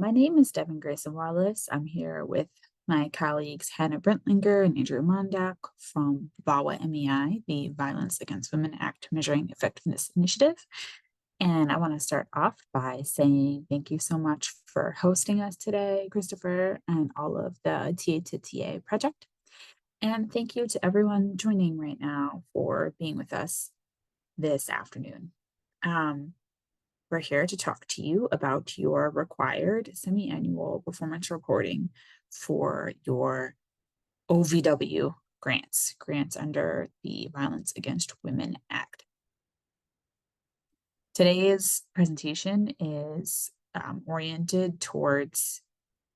My name is Devin Grayson Wallace. I'm here with my colleagues Hannah Brentlinger and Andrew Mondak from VAWA MEI, the Violence Against Women Act Measuring Effectiveness Initiative. And I want to start off by saying thank you so much for hosting us today, Christopher, and all of the TA to TA project. And thank you to everyone joining right now for being with us this afternoon. We're here to talk to you about your required semi-annual performance reporting for your OVW grants under the Violence Against Women Act. Today's presentation is oriented towards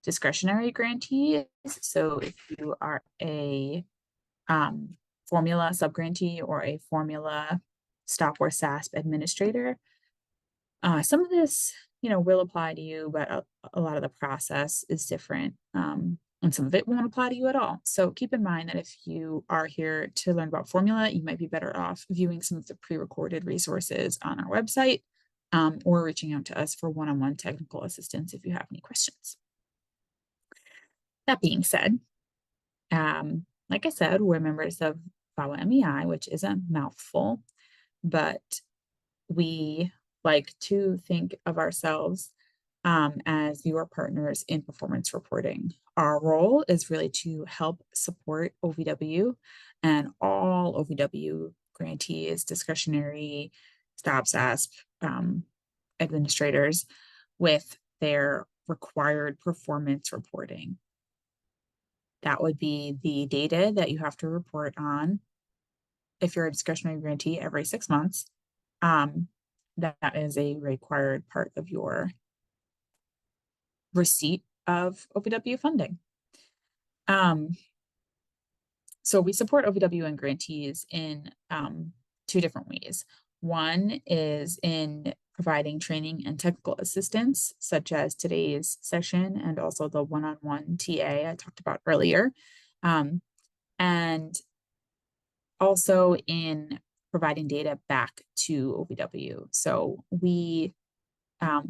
discretionary grantees. So if you are a formula subgrantee or a formula stop or SASP administrator, some of this, will apply to you, but a lot of the process is different, and some of it won't apply to you at all. So keep in mind that if you are here to learn about formula, you might be better off viewing some of the pre-recorded resources on our website, or reaching out to us for one-on-one technical assistance if you have any questions. That being said, like I said, we're members of VAWA MEI, which is a mouthful, but we like to think of ourselves as your partners in performance reporting. Our role is really to help support OVW and all OVW grantees, discretionary, stop SASP administrators with their required performance reporting. That would be the data that you have to report on if you're a discretionary grantee every 6 months. That is a required part of your receipt of OVW funding. So we support OVW and grantees in 2 different ways. One is in providing training and technical assistance, such as today's session and also the one-on-one TA I talked about earlier. And also in providing data back to OVW. So we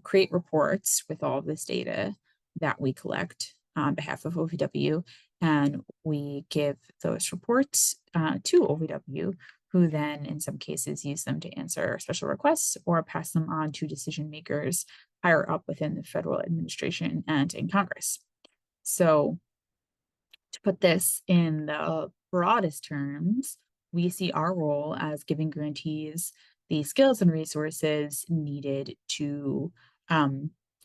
create reports with all of this data that we collect on behalf of OVW, and we give those reports to OVW, who then in some cases use them to answer special requests or pass them on to decision makers higher up within the federal administration and in Congress. So to put this in the broadest terms, we see our role as giving grantees the skills and resources needed to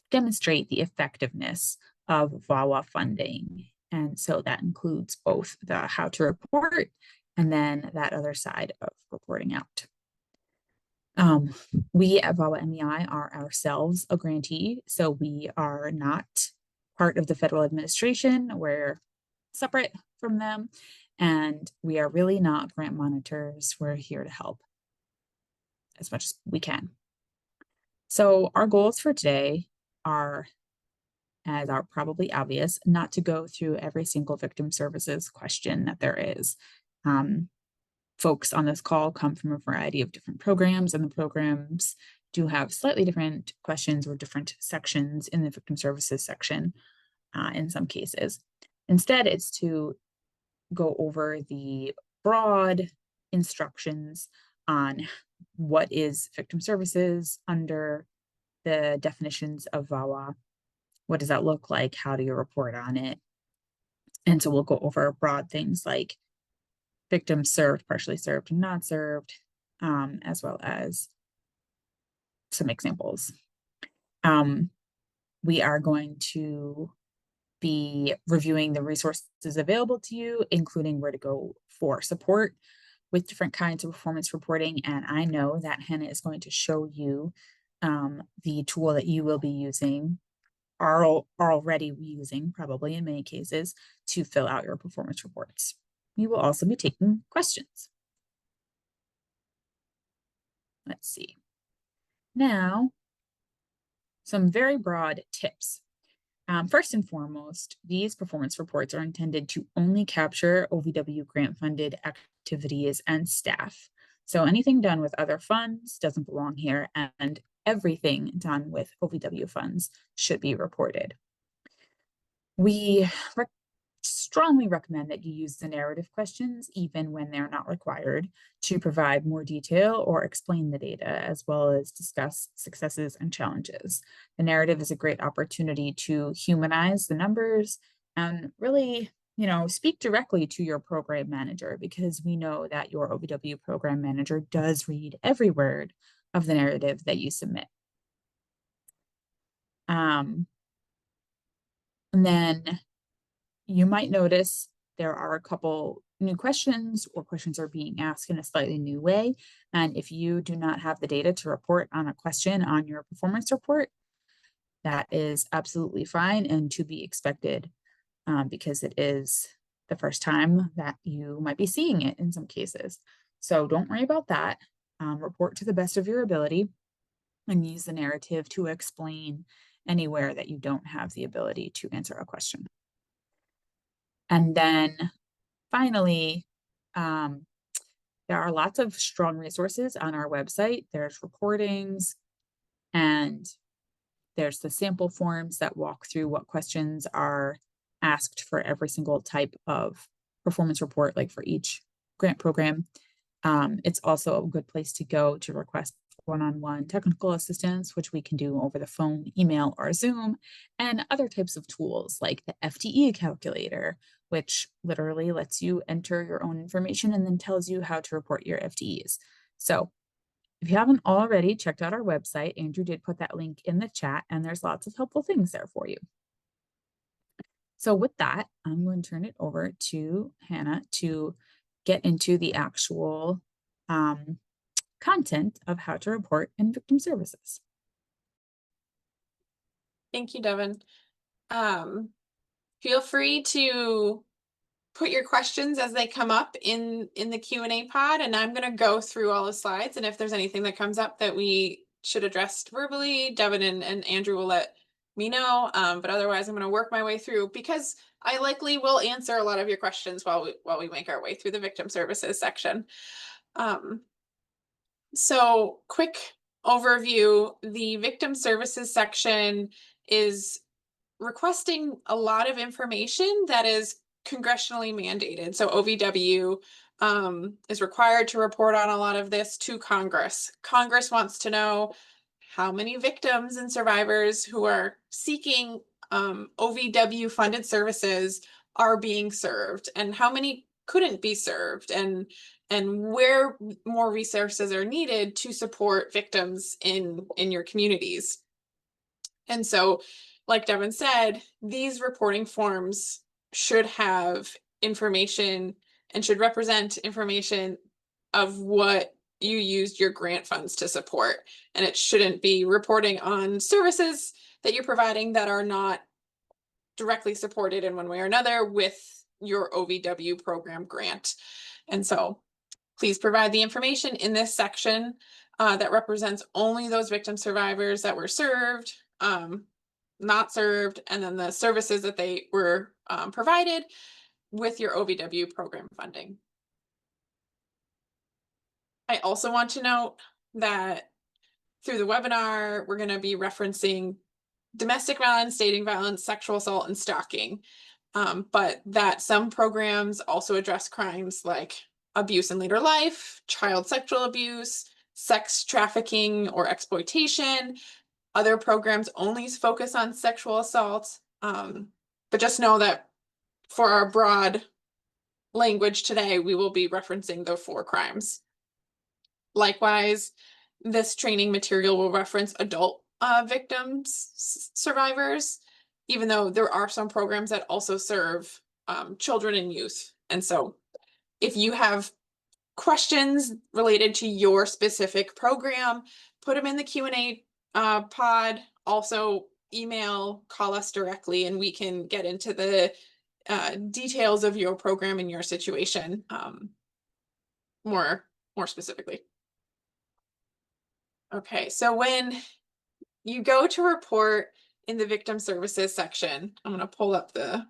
demonstrate the effectiveness of VAWA funding. And so that includes both the how to report and then that other side of reporting out. We at VAWA MEI are ourselves a grantee, so we are not part of the federal administration. We're separate from them, and we are really not grant monitors. We're here to help as much as we can. So our goals for today are, as are probably obvious, not to go through every single victim services question that there is. Folks on this call come from a variety of different programs, and the programs do have slightly different questions or different sections in the victim services section in some cases. Instead, it's to go over the broad instructions on what is victim services under the definitions of VAWA. What does that look like? How do you report on it? And so we'll go over broad things like victims served, partially served, and not served, as well as some examples. We are going to be reviewing the resources available to you, including where to go for support with different kinds of performance reporting. And I know that Hannah is going to show you the tool that you will be using, are already using, probably in many cases, to fill out your performance reports. We will also be taking questions. Let's see. Now, some very broad tips. First and foremost, these performance reports are intended to only capture OVW grant-funded activities and staff. So anything done with other funds doesn't belong here, and everything done with OVW funds should be reported. We strongly recommend that you use the narrative questions, even when they're not required, to provide more detail or explain the data, as well as discuss successes and challenges. The narrative is a great opportunity to humanize the numbers and really, speak directly to your program manager, because we know that your OVW program manager does read every word of the narrative that you submit. And then you might notice there are a couple new questions, or questions are being asked in a slightly new way. And if you do not have the data to report on a question on your performance report, that is absolutely fine and to be expected, because it is the first time that you might be seeing it in some cases. So don't worry about that. Report to the best of your ability and use the narrative to explain anywhere that you don't have the ability to answer a question. And then finally, there are lots of strong resources on our website. There's recordings, and there's the sample forms that walk through what questions are asked for every single type of performance report, like for each grant program. It's also a good place to go to request one-on-one technical assistance, which we can do over the phone, email, or Zoom, and other types of tools like the FTE calculator, which literally lets you enter your own information and then tells you how to report your FTEs. So if you haven't already checked out our website, Andrew did put that link in the chat, and there's lots of helpful things there for you. So with that, I'm going to turn it over to Hannah to get into the actual content of how to report in victim services. Thank you, Devin. Feel free to put your questions as they come up in the Q&A pod, and I'm going to go through all the slides, and if there's anything that comes up that we should address verbally, Devin and Andrew will let me know, but otherwise I'm going to work my way through, because I likely will answer a lot of your questions while we make our way through the victim services section. So quick overview, the victim services section is requesting a lot of information that is congressionally mandated. So OVW is required to report on a lot of this to Congress. Congress wants to know how many victims and survivors who are seeking OVW funded services are being served, and how many couldn't be served, and where more resources are needed to support victims in your communities. And so, like Devin said, these reporting forms should have information and should represent information of what you used your grant funds to support. And it shouldn't be reporting on services that you're providing that are not directly supported in one way or another with your OVW program grant. And so please provide the information in this section that represents only those victim survivors that were served, not served, and then the services that they were provided with your OVW program funding. I also want to note that through the webinar, we're going to be referencing domestic violence, dating violence, sexual assault, and stalking, but that some programs also address crimes like abuse in later life, child sexual abuse, sex trafficking or exploitation. Other programs only focus on sexual assault, but just know that for our broad language today, we will be referencing the 4 crimes. Likewise, this training material will reference adult victims, survivors, even though there are some programs that also serve children and youth. And so if you have questions related to your specific program, put them in the Q&A pod. Also email, call us directly, and we can get into the details of your program and your situation more specifically. Okay, so when you go to report in the victim services section, I'm going to pull up the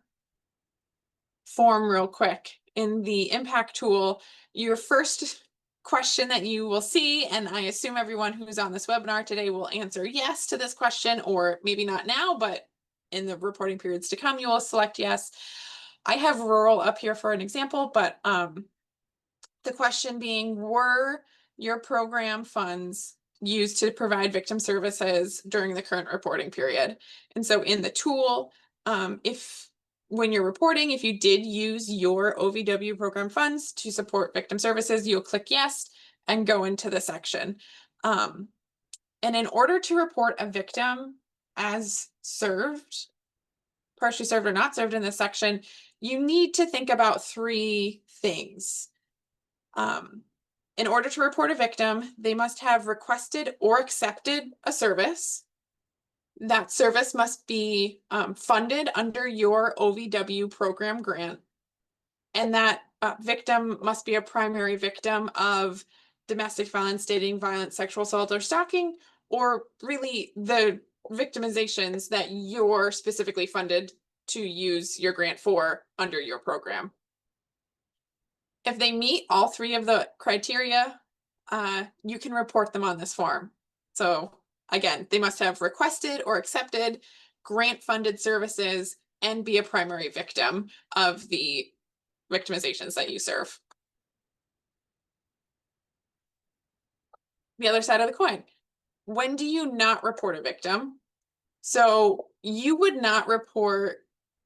form real quick. In the impact tool, your first question that you will see, and I assume everyone who's on this webinar today will answer yes to this question, or maybe not now, but in the reporting periods to come, you will select yes. I have rural up here for an example, but the question being, were your program funds used to provide victim services during the current reporting period? And so in the tool, if when you're reporting, if you did use your OVW program funds to support victim services, you'll click yes and go into the section. And in order to report a victim as served, partially served or not served in this section, you need to think about three things. In order to report a victim, they must have requested or accepted a service. That service must be funded under your OVW program grant. And that victim must be a primary victim of domestic violence, dating violence, sexual assault, or stalking, or really the victimizations that you're specifically funded to use your grant for under your program. If they meet all three of the criteria, you can report them on this form. So again, they must have requested or accepted grant-funded services and be a primary victim of the victimizations that you serve. The other side of the coin. When do you not report a victim? So you would not report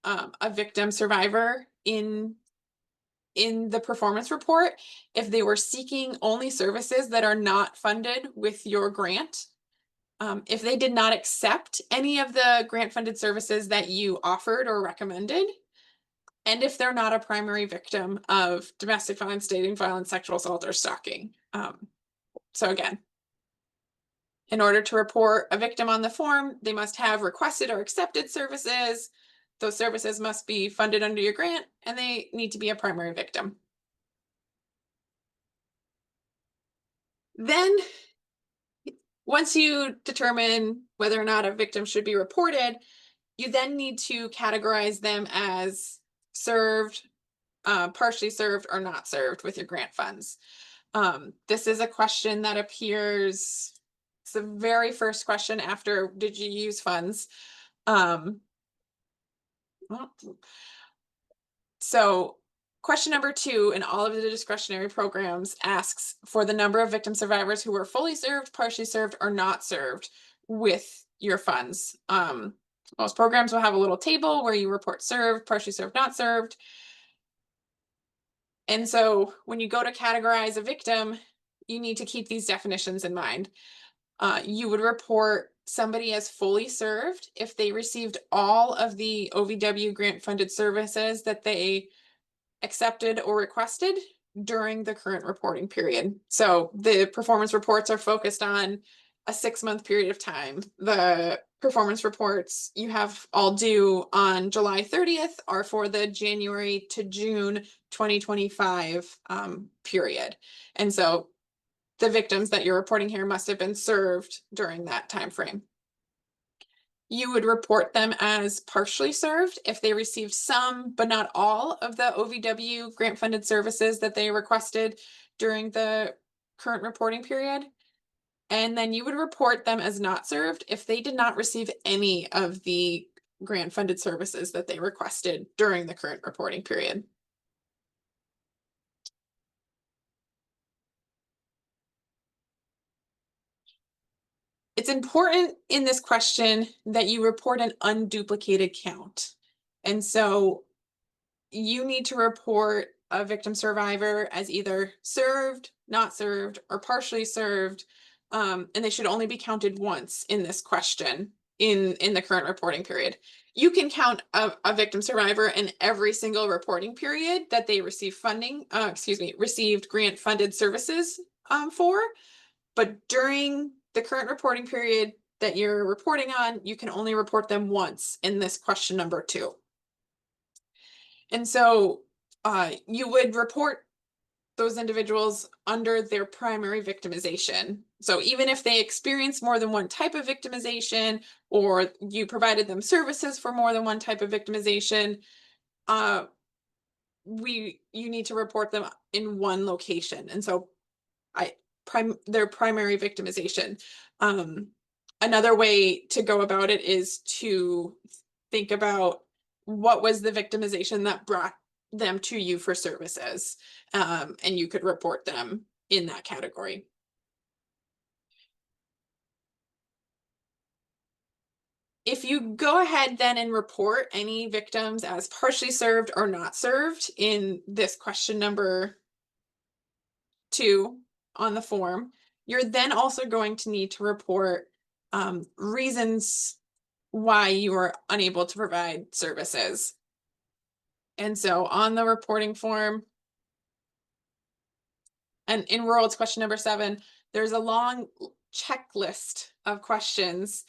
a victim survivor in the performance report if they were seeking only services that are not funded with your grant. If they did not accept any of the grant-funded services that you offered or recommended, and if they're not a primary victim of domestic violence, dating violence, sexual assault, or stalking. So again, in order to report a victim on the form, they must have requested or accepted services. Those services must be funded under your grant, and they need to be a primary victim. Then, once you determine whether or not a victim should be reported, you then need to categorize them as served, partially served, or not served with your grant funds. This is a question that appears, it's the very first question after did you use funds? So question number 2 in all of the discretionary programs asks for the number of victim survivors who were fully served, partially served, or not served with your funds. Most programs will have a little table where you report served, partially served, not served. And so when you go to categorize a victim, you need to keep these definitions in mind. You would report somebody as fully served if they received all of the OVW grant funded services that they accepted or requested during the current reporting period. So the performance reports are focused on a 6-month period of time. The performance reports you have all due on July 30th are for the January to June 2025 period. And so the victims that you're reporting here must have been served during that time frame. You would report them as partially served if they received some, but not all of the OVW grant-funded services that they requested during the current reporting period. And then you would report them as not served if they did not receive any of the grant-funded services that they requested during the current reporting period. It's important in this question that you report an unduplicated count. And so you need to report a victim survivor as either served, not served, or partially served. And they should only be counted once in this question in the current reporting period. You can count a victim survivor in every single reporting period that they receive funding, received grant funded services for. But during the current reporting period that you're reporting on, you can only report them once in this question number 2. And so you would report those individuals under their primary victimization. So even if they experience more than one type of victimization, or you provided them services for more than one type of victimization, you need to report them in one location. And so their primary victimization. Another way to go about it is to think about what was the victimization that brought them to you for services. And you could report them in that category. If you go ahead then and report any victims as partially served or not served in this question number 2 on the form, you're then also going to need to report reasons why you were unable to provide services. And so on the reporting form, and in rural, it's question number 7, there's a long checklist of questions,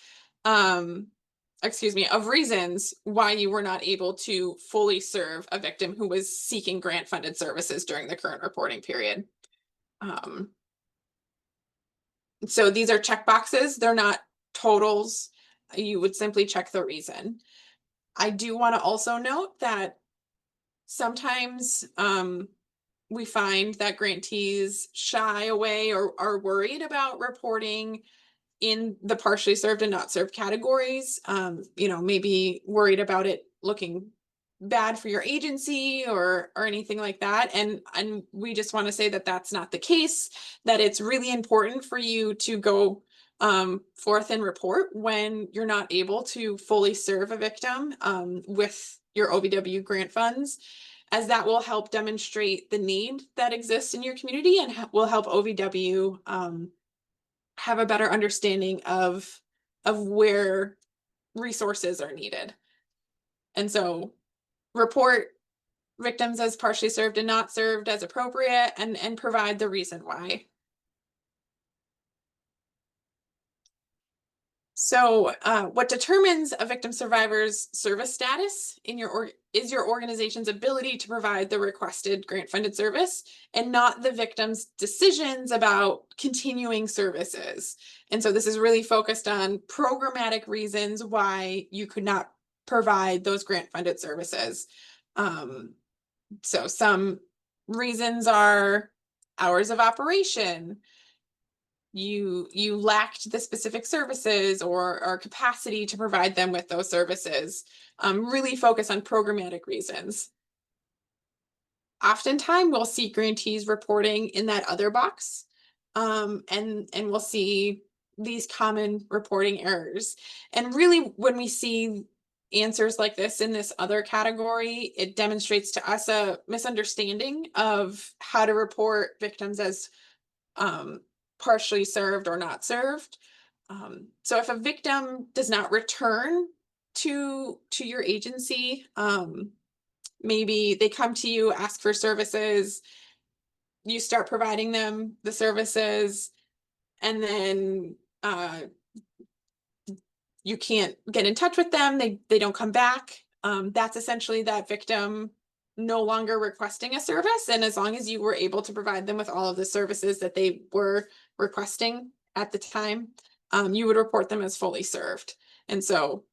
of reasons why you were not able to fully serve a victim who was seeking grant funded services during the current reporting period. So these are check boxes, they're not totals. You would simply check the reason. I do want to also note that sometimes we find that grantees shy away or are worried about reporting in the partially served and not served categories. Maybe worried about it looking bad for your agency or anything like that. And we just want to say that that's not the case, that it's really important for you to go forth and report when you're not able to fully serve a victim with your OVW grant funds, as that will help demonstrate the need that exists in your community and will help OVW have a better understanding of where resources are needed. And so report victims as partially served and not served as appropriate, and provide the reason why. So what determines a victim survivor's service status is your organization's ability to provide the requested grant funded service, and not the victim's decisions about continuing services. And so this is really focused on programmatic reasons why you could not provide those grant funded services. So some reasons are hours of operation, you lacked the specific services or capacity to provide them with those services. Really focus on programmatic reasons. Oftentimes we'll see grantees reporting in that other box, and we'll see these common reporting errors. And really, when we see answers like this in this other category, it demonstrates to us a misunderstanding of how to report victims as partially served or not served. So if a victim does not return to your agency, maybe they come to you, ask for services, you start providing them the services, and then you can't get in touch with them, they don't come back. That's essentially that victim no longer requesting a service. And as long as you were able to provide them with all of the services that they were requesting at the time, you would report them as fully served. And so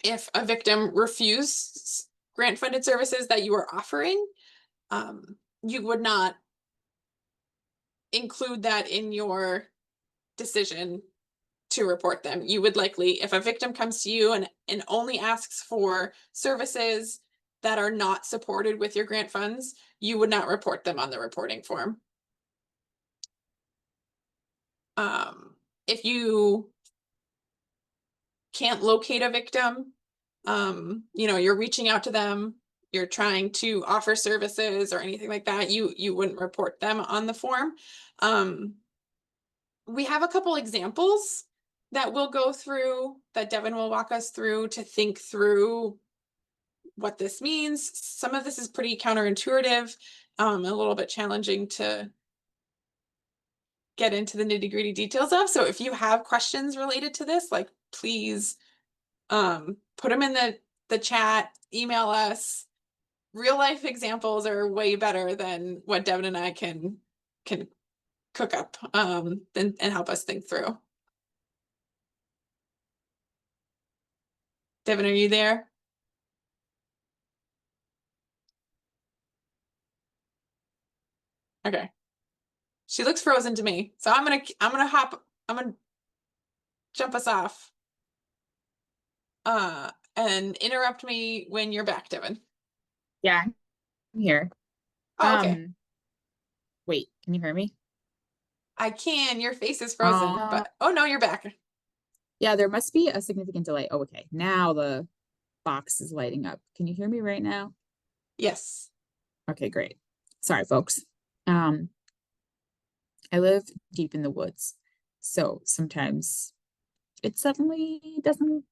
if a victim refused grant funded services that you were offering, you would not include that in your decision to report them. You would likely, if a victim comes to you and only asks for services that are not supported with your grant funds, you would not report them on the reporting form. If you can't locate a victim, you're reaching out to them, you're trying to offer services or anything like that, you wouldn't report them on the form. We have a couple examples that we'll go through, that Devin will walk us through, to think through what this means. Some of this is pretty counterintuitive, a little bit challenging to get into the nitty-gritty details of. So if you have questions related to this, like, please put them in the chat, email us. Real life examples are way better than what Devin and I can cook up and help us think through. Devin, are you there? Okay. She looks frozen to me. So I'm gonna jump us off. and interrupt me when you're back, Devin. Yeah, I'm here. Oh, okay. Wait, can you hear me? I can. Your face is frozen, Uh, but oh no, you're back. yeah, there must be a significant delay. Oh, okay. Now the box is lighting up. Can you hear me right now? Yes. Okay, great. Sorry, folks. Um, I live deep in the woods, so sometimes it suddenly doesn't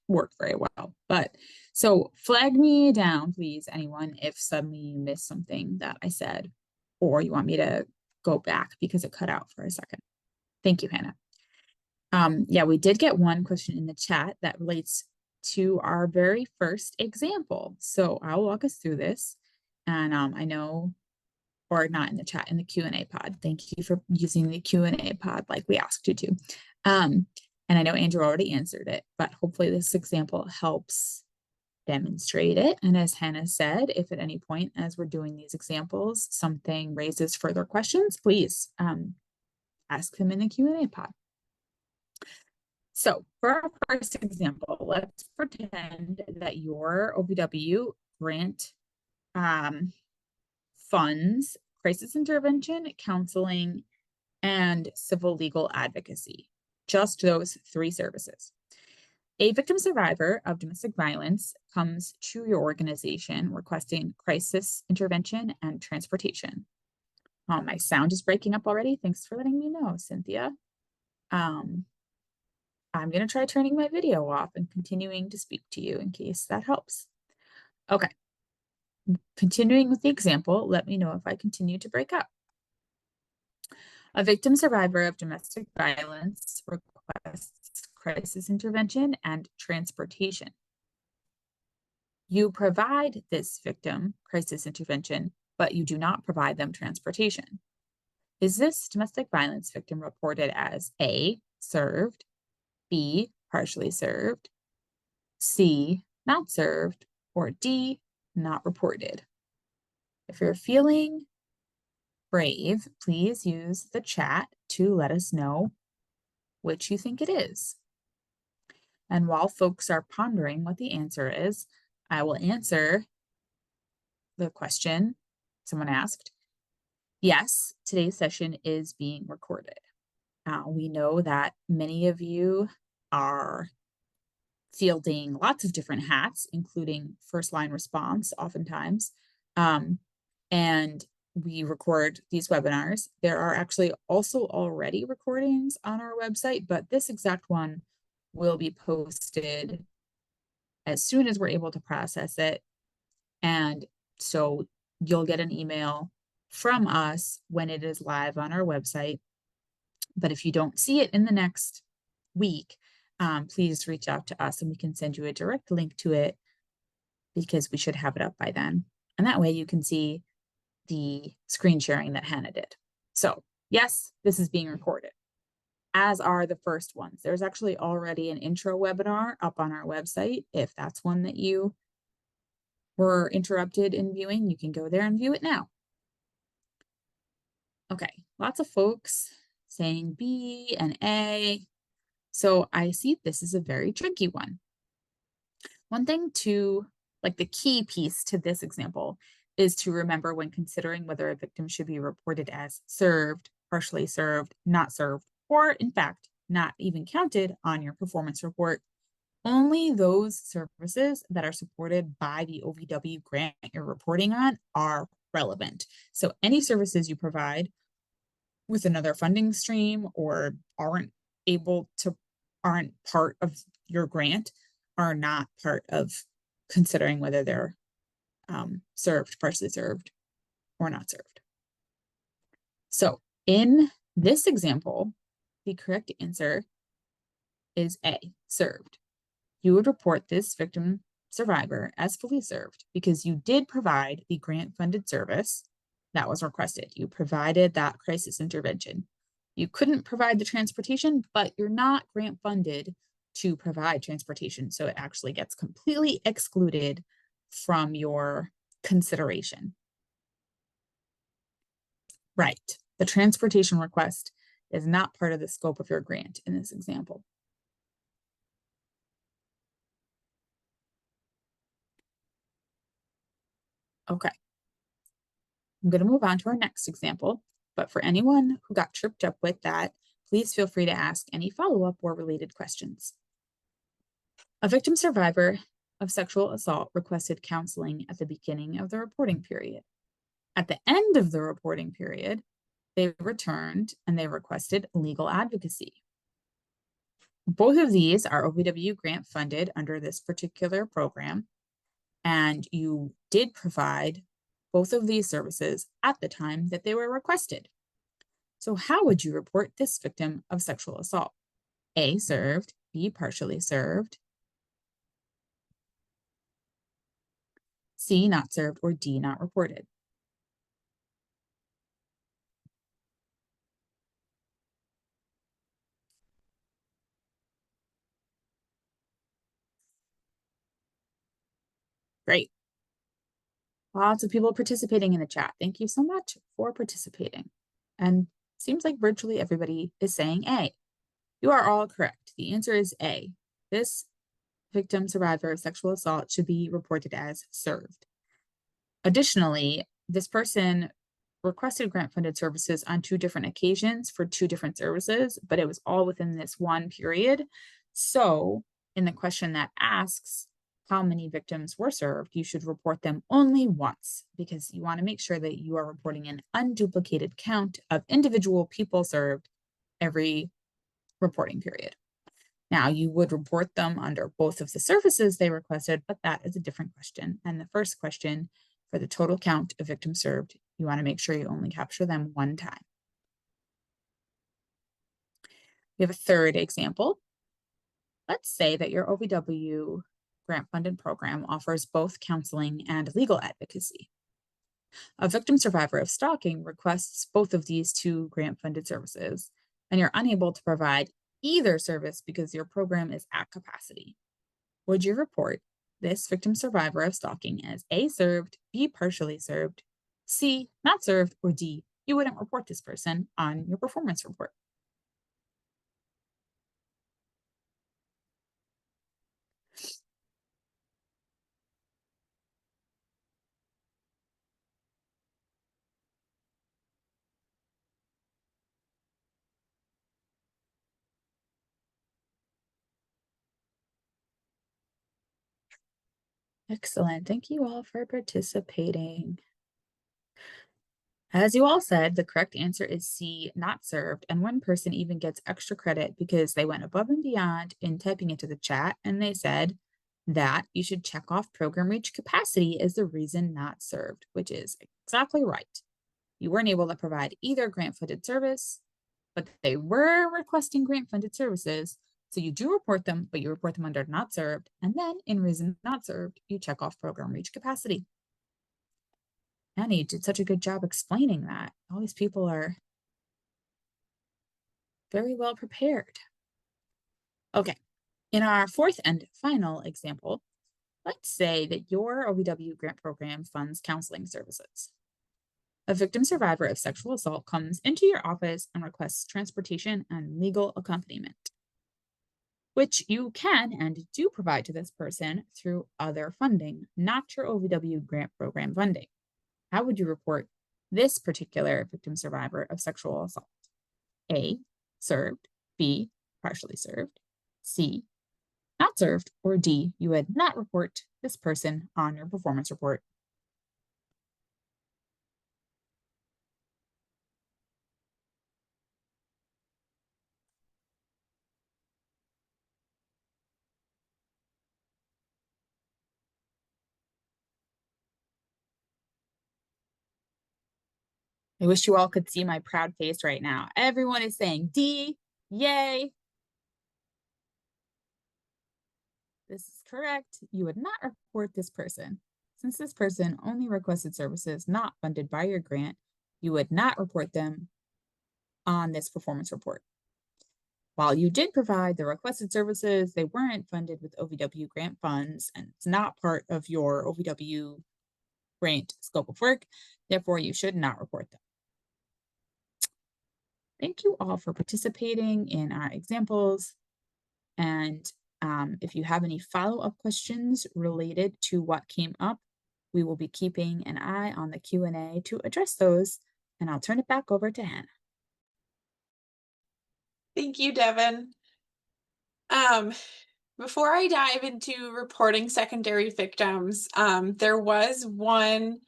work very well. But so flag me down, please, anyone, if suddenly you missed something that I said, or you want me to go back because it cut out for a second. Thank you, Hannah. Yeah, we did get one question in the chat that relates to our very first example. So I'll walk us through this. And I know, or not in the chat, in the Q&A pod. Thank you for using the Q&A pod like we asked you to. And I know Andrew already answered it, but hopefully this example helps demonstrate it. And as Hannah said, if at any point as we're doing these examples, something raises further questions, please ask them in the Q&A pod. So for our first example, let's pretend that your OVW grant funds crisis intervention, counseling, and civil legal advocacy. Just those three services. A victim survivor of domestic violence comes to your organization requesting crisis intervention and transportation. My sound is breaking up already. Thanks for letting me know, Cynthia. I'm going to try turning my video off and continuing to speak to you in case that helps. Okay. Continuing with the example, let me know if I continue to break up. A victim survivor of domestic violence requests crisis intervention and transportation. You provide this victim crisis intervention, but you do not provide them transportation. Is this domestic violence victim reported as A, served, B, partially served, C, not served, or D, not reported? If you're feeling brave, please use the chat to let us know which you think it is. And while folks are pondering what the answer is, I will answer the question someone asked. Yes, today's session is being recorded. We know that many of you are fielding lots of different hats, including first line response, oftentimes. And we record these webinars. There are actually also already recordings on our website, but this exact one will be posted as soon as we're able to process it. And so you'll get an email from us when it is live on our website. But if you don't see it in the next week, please reach out to us and we can send you a direct link to it because we should have it up by then. And that way you can see the screen sharing that Hannah did. So yes, this is being recorded, as are the first ones. There's actually already an intro webinar up on our website. If that's one that you were interrupted in viewing, you can go there and view it now. Okay, lots of folks saying B and A. So I see this is a very tricky one. One thing to, like the key piece to this example is to remember when considering whether a victim should be reported as served, partially served, not served, or in fact, not even counted on your performance report. Only those services that are supported by the OVW grant you're reporting on are relevant. So any services you provide with another funding stream or aren't part of your grant are not part of considering whether they're served, partially served, or not served. So in this example, the correct answer is A, served. You would report this victim survivor as fully served because you did provide the grant funded service that was requested. You provided that crisis intervention. You couldn't provide the transportation, but you're not grant funded to provide transportation. So it actually gets completely excluded from your consideration. Right. The transportation request is not part of the scope of your grant in this example. Okay, I'm going to move on to our next example, but for anyone who got tripped up with that, please feel free to ask any follow-up or related questions. A victim survivor of sexual assault requested counseling at the beginning of the reporting period. At the end of the reporting period, they returned and they requested legal advocacy. Both of these are OVW grant funded under this particular program, and you did provide both of these services at the time that they were requested. So, how would you report this victim of sexual assault? A, served, B, partially served, C, not served, or D, not reported. Great. Lots of people participating in the chat. Thank you so much for participating. And seems like virtually everybody is saying A. You are all correct. The answer is A. This victim survivor of sexual assault should be reported as served. Additionally, this person requested grant funded services on 2 different occasions for 2 different services, but it was all within this one period. So, in the question that asks how many victims were served, you should report them only once because you want to make sure that you are reporting an unduplicated count of individual people served every reporting period. Now, you would report them under both of the services they requested, but that is a different question. And the first question, for the total count of victims served, you want to make sure you only capture them one time. We have a third example. Let's say that your OVW grant funded program offers both counseling and legal advocacy. A victim survivor of stalking requests both of these 2 grant funded services, and you're unable to provide either service because your program is at capacity. Would you report this victim survivor of stalking as A, served, B, partially served, C, not served, or D, you wouldn't report this person on your performance report? Excellent. Thank you all for participating. As you all said, the correct answer is C, not served. And one person even gets extra credit because they went above and beyond in typing into the chat and they said that you should check off program reach capacity as the reason not served, which is exactly right. You weren't able to provide either grant funded service, but they were requesting grant funded services. So you do report them, but you report them under not served. And then in reason not served, you check off program reach capacity. Annie, you did such a good job explaining that. All these people are very well prepared. Okay, in our fourth and final example, let's say that your OVW grant program funds counseling services. A victim survivor of sexual assault comes into your office and requests transportation and legal accompaniment, which you can and do provide to this person through other funding, not your OVW grant program funding. How would you report this particular victim survivor of sexual assault? A, served, B, partially served, C, not served, or D, you would not report this person on your performance report. I wish you all could see my proud face right now. Everyone is saying D, yay. This is correct. You would not report this person. Since this person only requested services not funded by your grant, you would not report them on this performance report. While you did provide the requested services, they weren't funded with OVW grant funds, and it's not part of your OVW grant scope of work. Therefore, you should not report them. Thank you all for participating in our examples. And if you have any follow-up questions related to what came up, We will be keeping an eye on the Q&A to address those, and I'll turn it back over to Hannah. Thank you, Devin. Before I dive into reporting secondary victims, there was one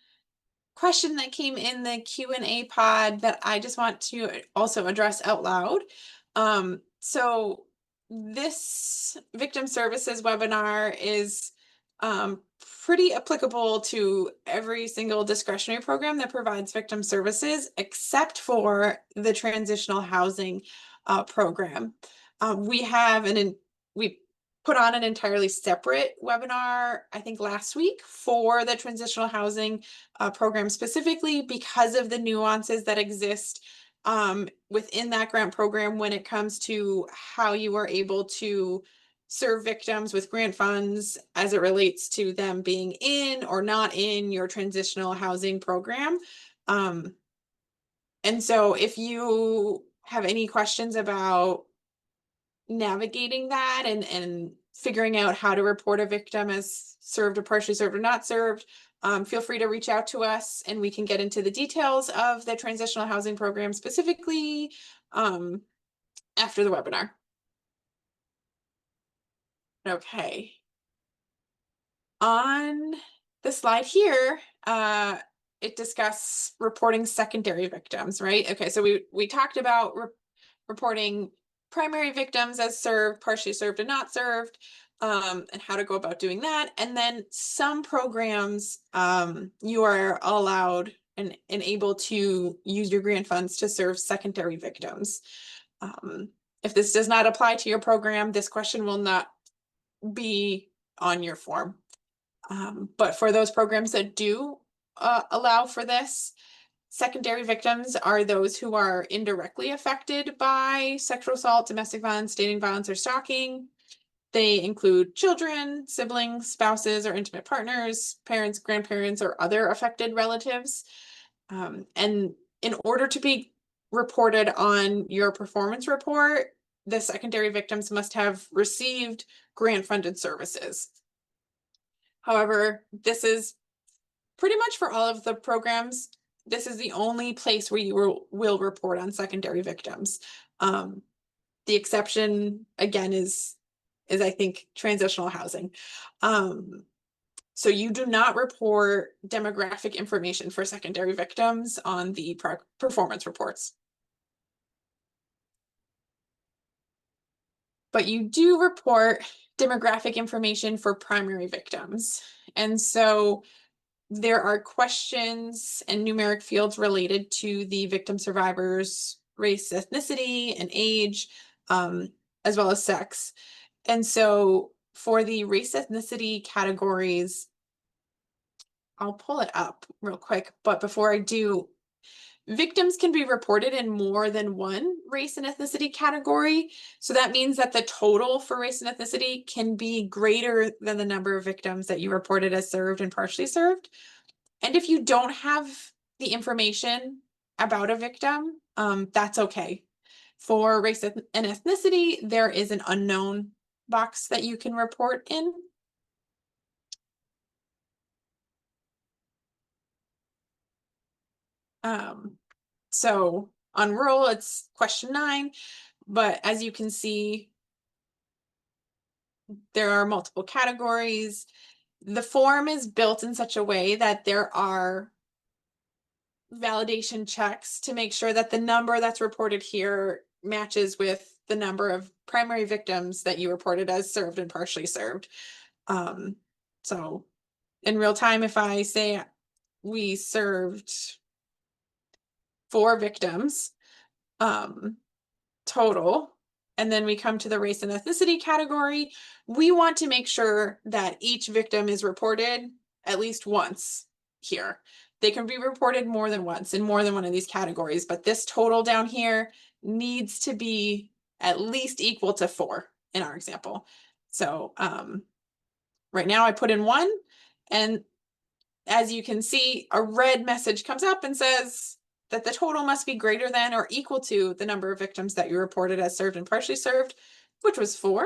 question that came in the Q&A pod that I just want to also address out loud. So this victim services webinar is pretty applicable to every single discretionary program that provides victim services, except for the transitional housing program. We put on an entirely separate webinar, I think last week, for the transitional housing program specifically because of the nuances that exist within that grant program when it comes to how you are able to serve victims with grant funds as it relates to them being in or not in your transitional housing program. And so if you have any questions about navigating that and figuring out how to report a victim as served or partially served or not served, feel free to reach out to us and we can get into the details of the transitional housing program specifically after the webinar. Okay. On the slide here, it discusses reporting secondary victims, right? Okay, so we talked about reporting primary victims as served, partially served, and not served, and how to go about doing that. And then some programs, you are allowed and able to use your grant funds to serve secondary victims. If this does not apply to your program, this question will not be on your form. But for those programs that do allow for this, secondary victims are those who are indirectly affected by sexual assault, domestic violence, dating violence, or stalking. They include children, siblings, spouses, or intimate partners, parents, grandparents, or other affected relatives. And in order to be reported on your performance report, the secondary victims must have received grant-funded services. However, this is pretty much for all of the programs. This is the only place where you will report on secondary victims. The exception, again, is I think transitional housing. So you do not report demographic information for secondary victims on the performance reports. But you do report demographic information for primary victims. And so there are questions and numeric fields related to the victim survivors' race, ethnicity, and age, as well as sex. And so for the race ethnicity categories, I'll pull it up real quick, but before I do, victims can be reported in more than one race and ethnicity category. So that means that the total for race and ethnicity can be greater than the number of victims that you reported as served and partially served. And if you don't have the information about a victim, that's okay. For race and ethnicity, there is an unknown box that you can report in. So on rural, it's question 9, but as you can see, there are multiple categories. The form is built in such a way that there are validation checks to make sure that the number that's reported here matches with the number of primary victims that you reported as served and partially served. So in real time, if I say we served 4 victims total, and then we come to the race and ethnicity category, we want to make sure that each victim is reported at least once here. They can be reported more than once in more than one of these categories, but this total down here needs to be at least equal to 4 in our example. So right now I put in 1, and as you can see, a red message comes up and says that the total must be greater than or equal to the number of victims that you reported as served and partially served, which was 4,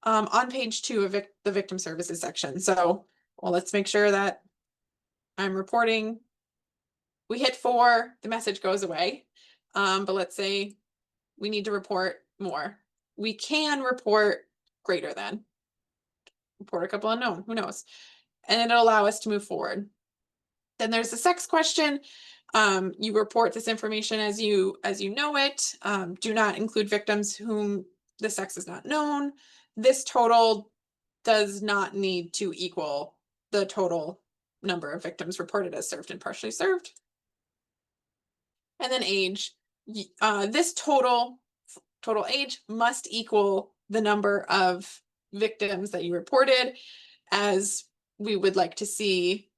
on page 2 of the victim services section. So, well, let's make sure that I'm reporting, we hit 4, the message goes away. But let's say we need to report more. We can report greater than, report a couple unknown, who knows? And it'll allow us to move forward. Then there's the sex question. You report this information as you know it. Do not include victims whom the sex is not known. This total does not need to equal the total number of victims reported as served and partially served. And then age. This total age must equal the number of victims that you reported, as we would like to see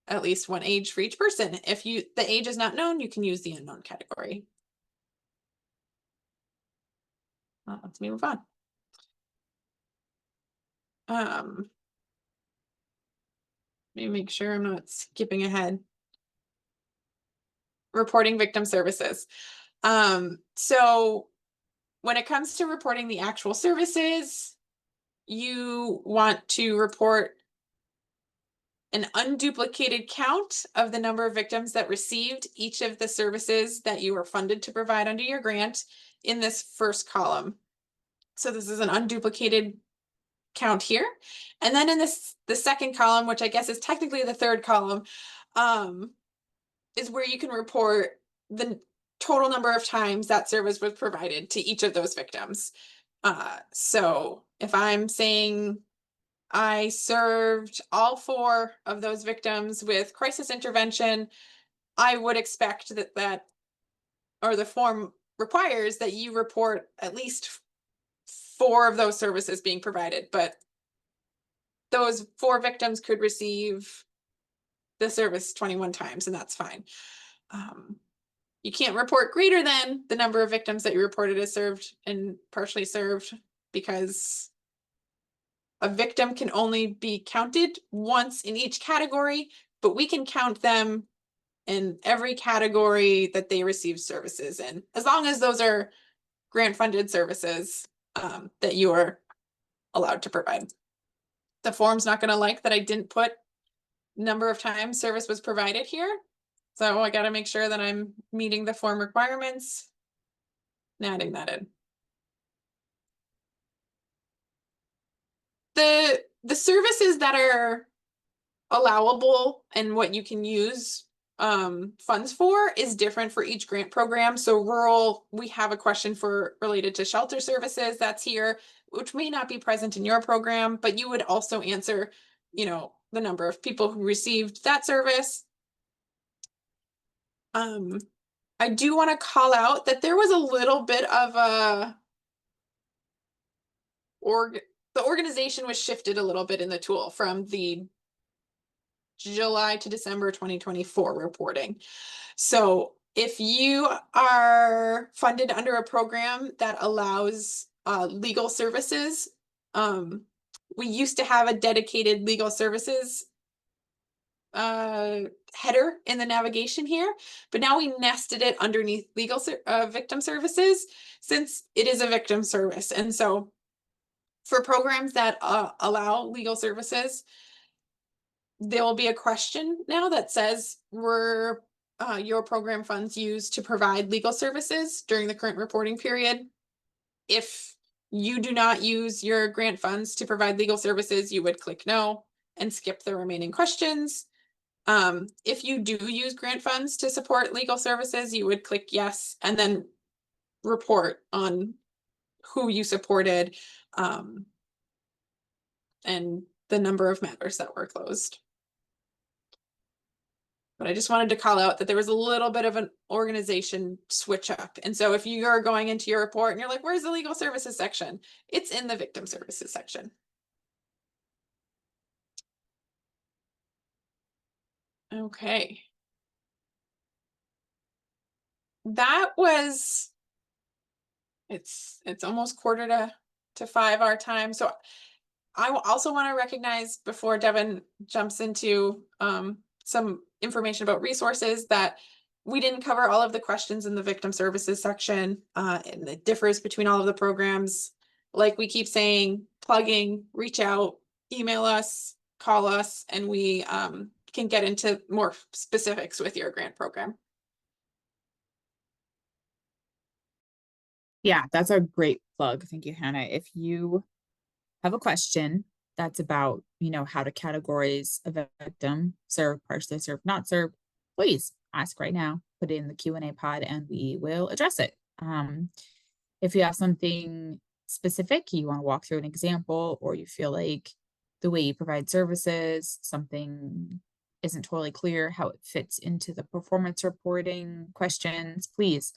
at least one age for each person. If the age is not known, you can use the unknown category. Let's move on. Let me make sure I'm not skipping ahead. Reporting victim services. So when it comes to reporting the actual services, you want to report an unduplicated count of the number of victims that received each of the services that you were funded to provide under your grant in this first column. So this is an unduplicated count here. And then in the second column, which I guess is technically the third column, is where you can report the total number of times that service was provided to each of those victims. So if I'm saying I served all 4 of those victims with crisis intervention, I would expect that or the form requires that you report at least 4 of those services being provided, but those 4 victims could receive the service 21 times, and that's fine. You can't report greater than the number of victims that you reported as served and partially served, because a victim can only be counted once in each category, but we can count them in every category that they receive services in, as long as those are grant funded services that you are allowed to provide. The form's not going to like that I didn't put number of times service was provided here. So I got to make sure that I'm meeting the form requirements and adding that in. The services that are allowable and what you can use funds for is different for each grant program. So rural, we have a question for related to shelter services that's here, which may not be present in your program, but you would also answer, you know, the number of people who received that service. I do want to call out that there was a little bit of a the organization was shifted a little bit in the tool from the July to December 2024 reporting. So if you are funded under a program that allows legal services, we used to have a dedicated legal services header in the navigation here, but now we nested it underneath legal victim services, since it is a victim service. And so for programs that allow legal services, there will be a question now that says, were your program funds used to provide legal services during the current reporting period? If you do not use your grant funds to provide legal services, you would click no and skip the remaining questions. If you do use grant funds to support legal services, you would click yes and then report on who you supported and the number of matters that were closed. But I just wanted to call out that there was a little bit of an organization switch up. And so if you're going into your report and you're like, where's the legal services section? It's in the victim services section. Okay. That was, it's almost 4:45 our time. So I also want to recognize, before Devin jumps into some information about resources, that we didn't cover all of the questions in the victim services section, and it differs between all of the programs. Like we keep saying, plugging, reach out, email us, call us, and we can get into more specifics with your grant program. Yeah, that's a great plug. Thank you, Hannah. If you have a question that's about, how to categorize a victim, serve, partially serve, not serve, please ask right now. Put it in the Q&A pod and we will address it. If you have something specific, you want to walk through an example, or you feel like the way you provide services, something isn't totally clear how it fits into the performance reporting questions, please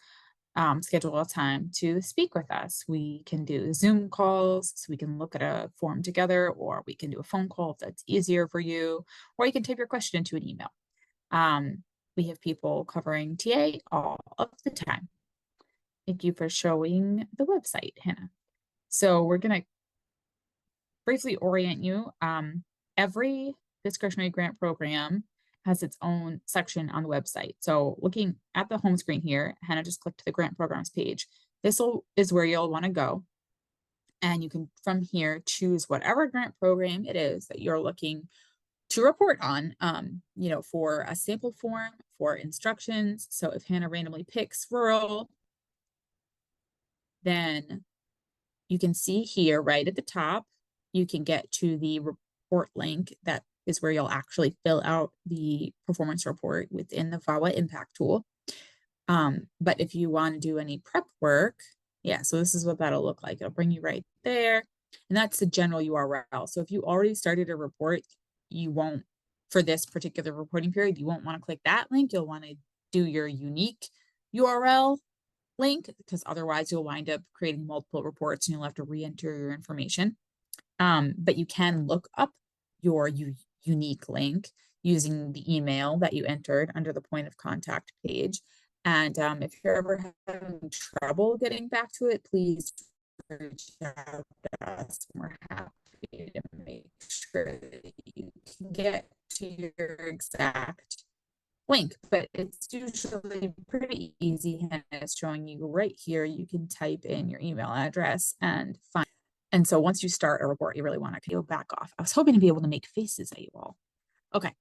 schedule a time to speak with us. We can do Zoom calls, so we can look at a form together, or we can do a phone call if that's easier for you, or you can type your question into an email. We have people covering TA all of the time. Thank you for showing the website, Hannah. So we're going to briefly orient you. Every discretionary grant program has its own section on the website. So looking at the home screen here, Hannah just clicked the grant programs page. This is where you'll want to go. And you can, from here, choose whatever grant program it is that you're looking to report on, for a sample form, for instructions. So if Hannah randomly picks rural, then you can see here right at the top, you can get to the report link. That is where you'll actually fill out the performance report within the VAWA impact tool. But if you want to do any prep work, so this is what that'll look like. It'll bring you right there. And that's the general URL. So if you already started a report, you won't, for this particular reporting period, you won't want to click that link. You'll want to do your unique URL link, because otherwise you'll wind up creating multiple reports and you'll have to re-enter your information. But you can look up your unique link using the email that you entered under the point of contact page. And if you're ever having trouble getting back to it, please reach out to us. We're happy to make sure that you can get to your exact link, but it's usually pretty easy. And it's showing you right here. You can type in your email address and find. And so once you start a report, you really want to go back off. I was hoping to be able to make faces at you all. Okay.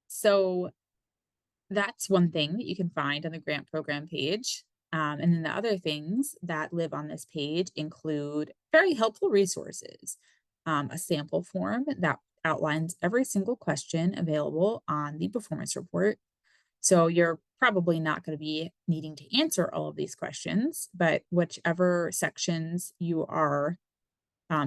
So that's one thing that you can find on the grant program page. And then the other things that live on this page include very helpful resources, a sample form that outlines every single question available on the performance report. So you're probably not going to be needing to answer all of these questions, but whichever sections you are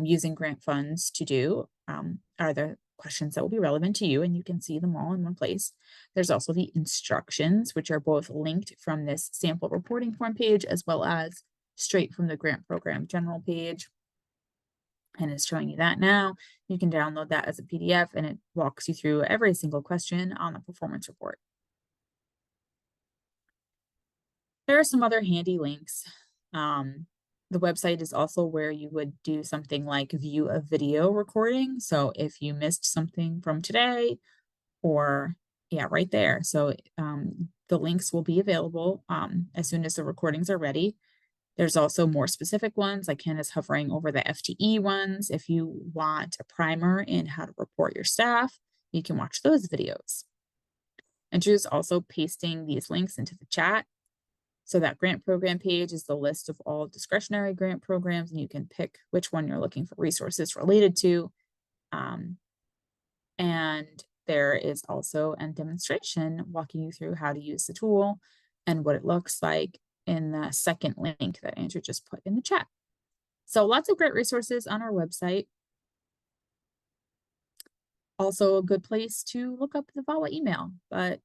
using grant funds to do are the questions that will be relevant to you, and you can see them all in one place. There's also the instructions, which are both linked from this sample reporting form page as well as straight from the grant program general page. And it's showing you that now. You can download that as a PDF, and it walks you through every single question on the performance report. There are some other handy links. The website is also where you would do something like view a video recording. So if you missed something from today, or right there. So the links will be available as soon as the recordings are ready. There's also more specific ones, like Hannah's hovering over the FTE ones. If you want a primer in how to report your staff, you can watch those videos. And Drew's also pasting these links into the chat. So that grant program page is the list of all discretionary grant programs, and you can pick which one you're looking for resources related to. And there is also a demonstration walking you through how to use the tool and what it looks like in the second link that Andrew just put in the chat. So lots of great resources on our website. Also a good place to look up the VAWA email, but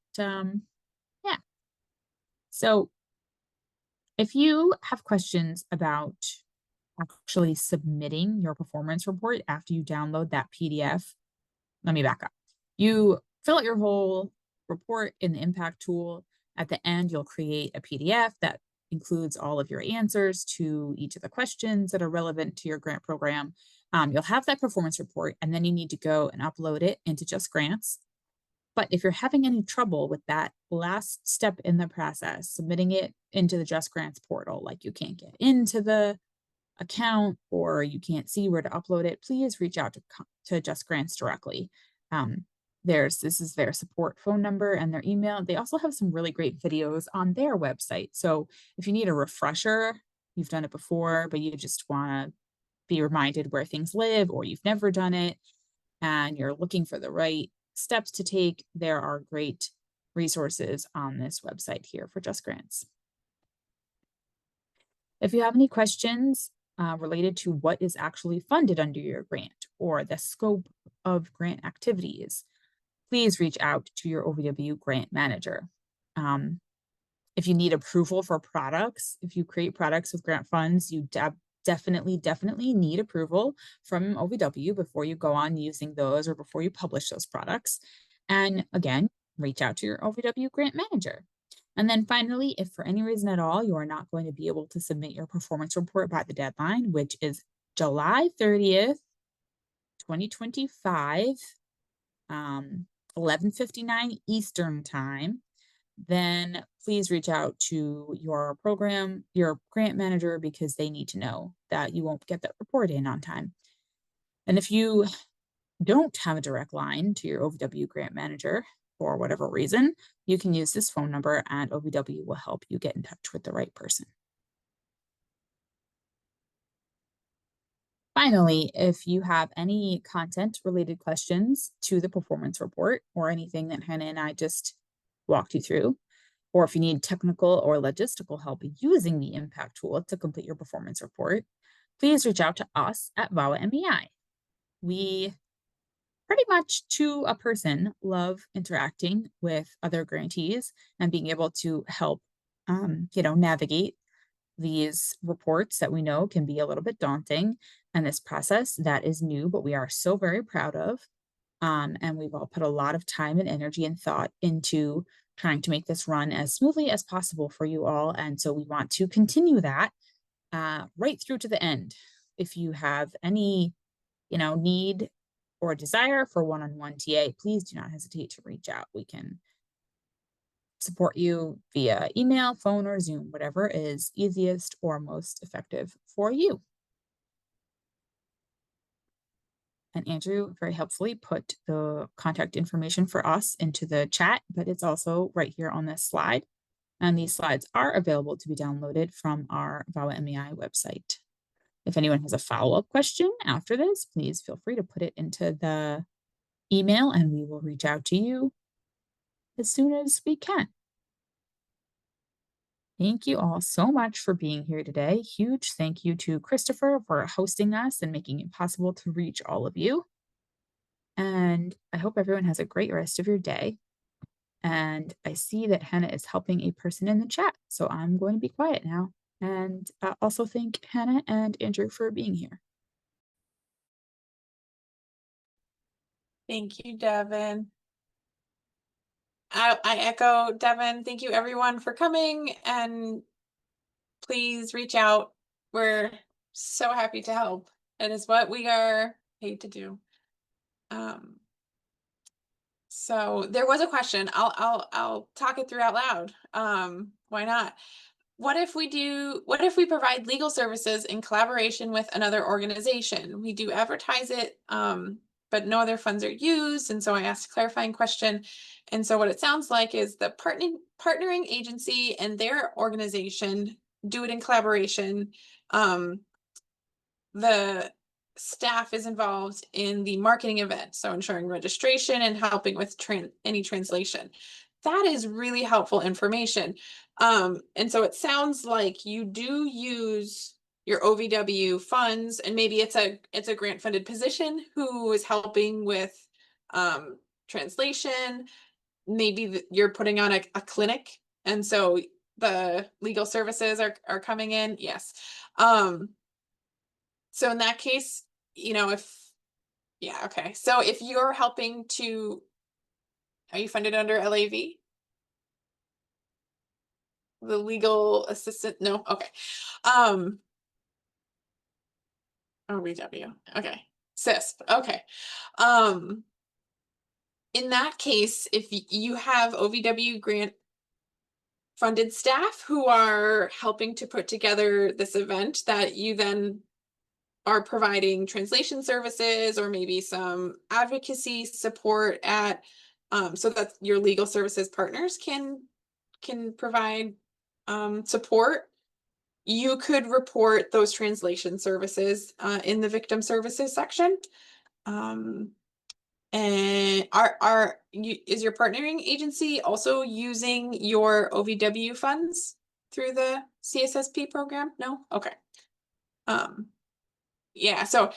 So if you have questions about actually submitting your performance report after you download that PDF, let me back up. You fill out your whole report in the impact tool. At the end, you'll create a PDF that includes all of your answers to each of the questions that are relevant to your grant program. You'll have that performance report, and then you need to go and upload it into Just Grants. But if you're having any trouble with that last step in the process, submitting it into the Just Grants portal, like you can't get into the account or you can't see where to upload it, please reach out to Just Grants directly. This is their support phone number and their email. They also have some really great videos on their website. So if you need a refresher, you've done it before, but you just want to be reminded where things live, or you've never done it and you're looking for the right steps to take, there are great resources on this website here for Just Grants. If you have any questions related to what is actually funded under your grant or the scope of grant activities, please reach out to your OVW grant manager. If you need approval for products, if you create products with grant funds, you definitely need approval from OVW before you go on using those or before you publish those products. And again, reach out to your OVW grant manager. And then finally, if for any reason at all you are not going to be able to submit your performance report by the deadline, which is July 30th, 2025, 11:59 Eastern time, then please reach out to your grant manager, because they need to know that you won't get that report in on time. And if you don't have a direct line to your OVW grant manager for whatever reason, you can use this phone number and OVW will help you get in touch with the right person. Finally, if you have any content related questions to the performance report or anything that Hannah and I just walked you through, or if you need technical or logistical help using the impact tool to complete your performance report, please reach out to us at VAWA MEI. We pretty much, to a person, love interacting with other grantees and being able to help navigate these reports that we know can be a little bit daunting, and this process that is new, but we are so very proud of. And we've all put a lot of time and energy and thought into trying to make this run as smoothly as possible for you all. And so we want to continue that right through to the end. If you have any, need or desire for one-on-one TA, please do not hesitate to reach out. We can support you via email, phone, or Zoom, whatever is easiest or most effective for you. And Andrew very helpfully put the contact information for us into the chat, but it's also right here on this slide. And these slides are available to be downloaded from our VAWA MEI website. If anyone has a follow-up question after this, please feel free to put it into the email and we will reach out to you as soon as we can. Thank you all so much for being here today. Huge thank you to Christopher for hosting us and making it possible to reach all of you. And I hope everyone has a great rest of your day. And I see that Hannah is helping a person in the chat, so I'm going to be quiet now. And also thank Hannah and Andrew for being here. Thank you, Devin. I echo Devin. Thank you everyone for coming, and please reach out. We're so happy to help. It is what we are paid to do. So there was a question. I'll talk it through out loud. Why not? What if we provide legal services in collaboration with another organization? We do advertise it, but no other funds are used. And so I asked a clarifying question. And so what it sounds like is the partnering agency and their organization do it in collaboration. The staff is involved in the marketing event, so ensuring registration and helping with any translation. That is really helpful information. And so it sounds like you do use your OVW funds, and maybe it's a grant funded position who is helping with translation. Maybe you're putting on a clinic, and so the legal services are coming in. Yes. So in that case, okay. So if you're helping are you funded under LAV? The legal assistant? No, okay. OVW, okay. CISP, okay. In that case, if you have OVW grant funded staff who are helping to put together this event that you then are providing translation services or maybe some advocacy support at, so that your legal services partners can provide support, you could report those translation services in the victim services section. And is your partnering agency also using your OVW funds through the CSSP program? No? Okay. Yeah, so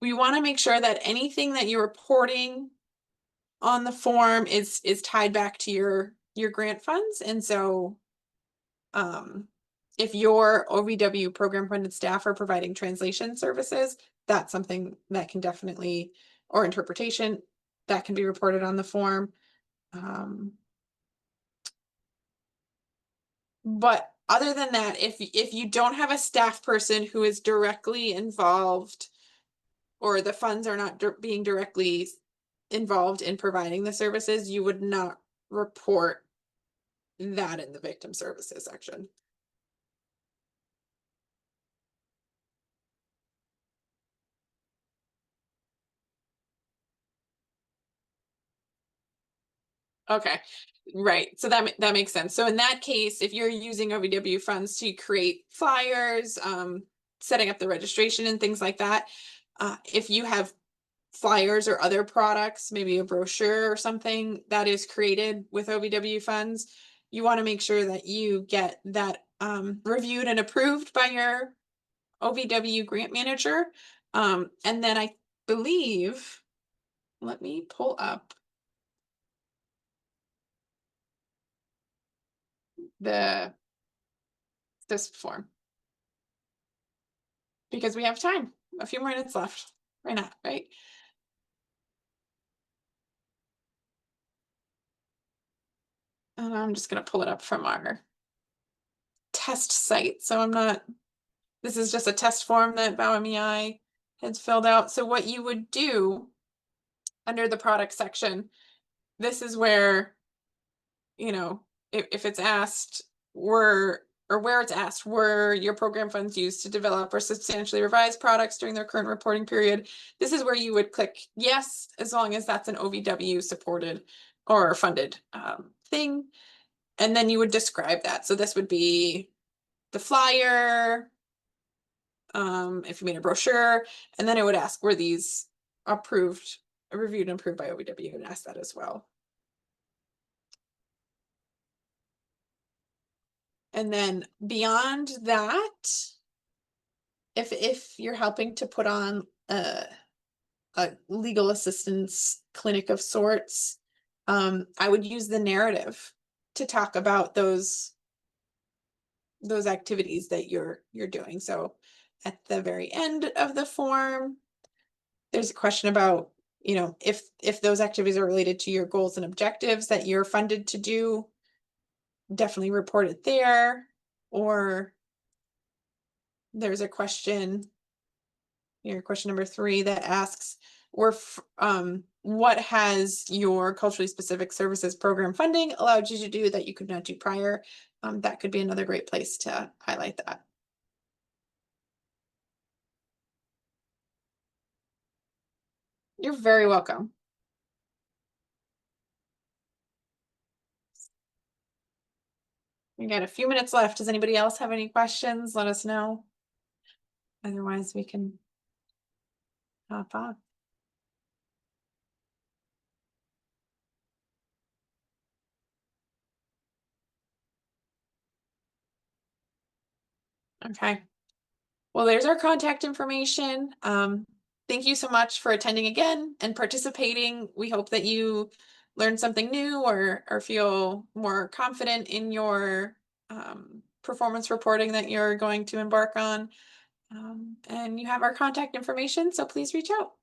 we want to make sure that anything that you're reporting on the form is tied back to your grant funds. And so if your OVW program funded staff are providing translation services, that's something that can definitely, or interpretation, that can be reported on the form. But other than that, if you don't have a staff person who is directly involved, or the funds are not being directly involved in providing the services, you would not report that in the victim services section. Okay, right. So that makes sense. So in that case, if you're using OVW funds to create flyers, setting up the registration and things like that, if you have flyers or other products, maybe a brochure or something that is created with OVW funds, you want to make sure that you get that reviewed and approved by your OVW grant manager. And then I believe, let me pull up this form, because we have time, a few more minutes left. Why not, right? And I'm just going to pull it up from our test site. So this is just a test form that VAWA has filled out. So what you would do under the product section, this is where, if it's asked, where it's asked, were your program funds used to develop or substantially revise products during their current reporting period? This is where you would click yes, as long as that's an OVW supported or funded thing. And then you would describe that. So this would be the flyer, if you made a brochure, and then it would ask, were these reviewed and approved by OVW, and ask that as well. And then beyond that, if you're helping to put on a legal assistance clinic of sorts, I would use the narrative to talk about those activities that you're doing. So at the very end of the form, there's a question about, if those activities are related to your goals and objectives that you're funded to do, definitely report it there. Or there's a question number 3 that asks, what has your culturally specific services program funding allowed you to do that you could not do prior? That could be another great place to highlight that. You're very welcome. We got a few minutes left. Does anybody else have any questions? Let us know. Otherwise, we can hop off. Okay. Well, there's our contact information. Thank you so much for attending again and participating. We hope that you learned something new or feel more confident in your performance reporting that you're going to embark on. And you have our contact information, so please reach out.